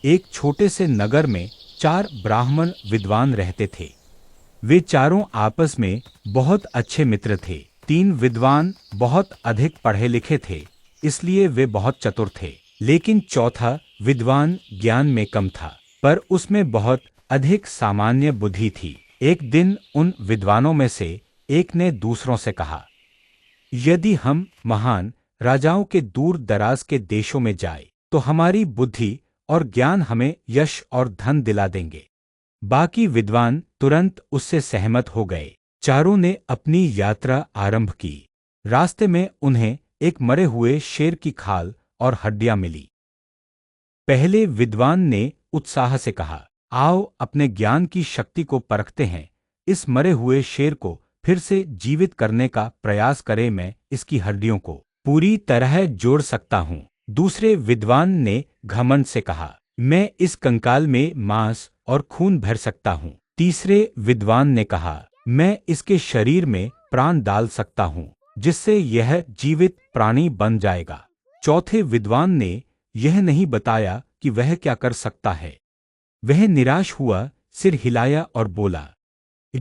एक छोटे से नगर में 4 ब्राह्मण विद्वान रहते थे। वे चारों आपस में बहुत अच्छे मित्र थे। 3 विद्वान बहुत अधिक पढ़े लिखे थे, इसलिए वे बहुत चतुर थे। लेकिन चौथा विद्वान ज्ञान में कम था, पर उसमें बहुत अधिक सामान्य बुद्धि थी। एक दिन उन विद्वानों में से एक ने दूसरों से कहा, यदि हम महान राजाओं के दूर दराज के देशों में जाए तो हमारी बुद्धि और ज्ञान हमें यश और धन दिला देंगे। बाकी विद्वान तुरंत उससे सहमत हो गए। चारों ने अपनी यात्रा आरंभ की। रास्ते में उन्हें एक मरे हुए शेर की खाल और हड्डियां मिली। पहले विद्वान ने उत्साह से कहा, आओ अपने ज्ञान की शक्ति को परखते हैं। इस मरे हुए शेर को फिर से जीवित करने का प्रयास करें। मैं इसकी हड्डियों को पूरी तरह जोड़ सकता हूं। दूसरे विद्वान ने घमंड से कहा, मैं इस कंकाल में मांस और खून भर सकता हूं। तीसरे विद्वान ने कहा, मैं इसके शरीर में प्राण डाल सकता हूं, जिससे यह जीवित प्राणी बन जाएगा। चौथे विद्वान ने यह नहीं बताया कि वह क्या कर सकता है। वह निराश हुआ, सिर हिलाया और बोला,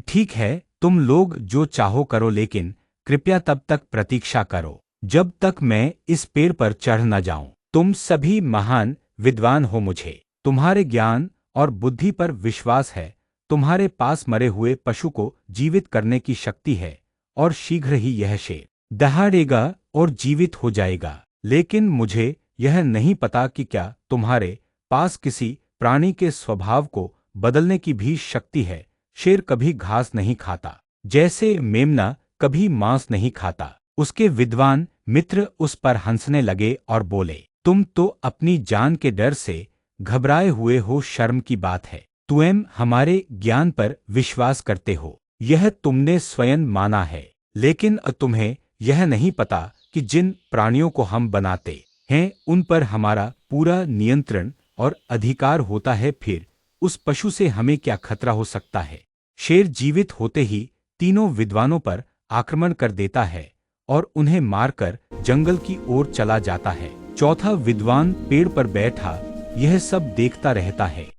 ठीक है, तुम लोग जो चाहो करो, लेकिन कृपया तब तक प्रतीक्षा करो जब तक मैं इस पेड़ पर चढ़ न जाऊं। तुम सभी महान विद्वान हो, मुझे तुम्हारे ज्ञान और बुद्धि पर विश्वास है। तुम्हारे पास मरे हुए पशु को जीवित करने की शक्ति है और शीघ्र ही यह शेर दहाड़ेगा और जीवित हो जाएगा। लेकिन मुझे यह नहीं पता कि क्या तुम्हारे पास किसी प्राणी के स्वभाव को बदलने की भी शक्ति है। शेर कभी घास नहीं खाता, जैसे मेमना कभी मांस नहीं खाता। उसके विद्वान मित्र उस पर हंसने लगे और बोले, तुम तो अपनी जान के डर से घबराए हुए हो। शर्म की बात है, तुम हमारे ज्ञान पर विश्वास करते हो, यह तुमने स्वयं माना है। लेकिन तुम्हें यह नहीं पता कि जिन प्राणियों को हम बनाते हैं उन पर हमारा पूरा नियंत्रण और अधिकार होता है। फिर उस पशु से हमें क्या खतरा हो सकता है। शेर जीवित होते ही तीनों विद्वानों पर आक्रमण कर देता है और उन्हें मारकर जंगल की ओर चला जाता है। चौथा विद्वान पेड़ पर बैठा यह सब देखता रहता है।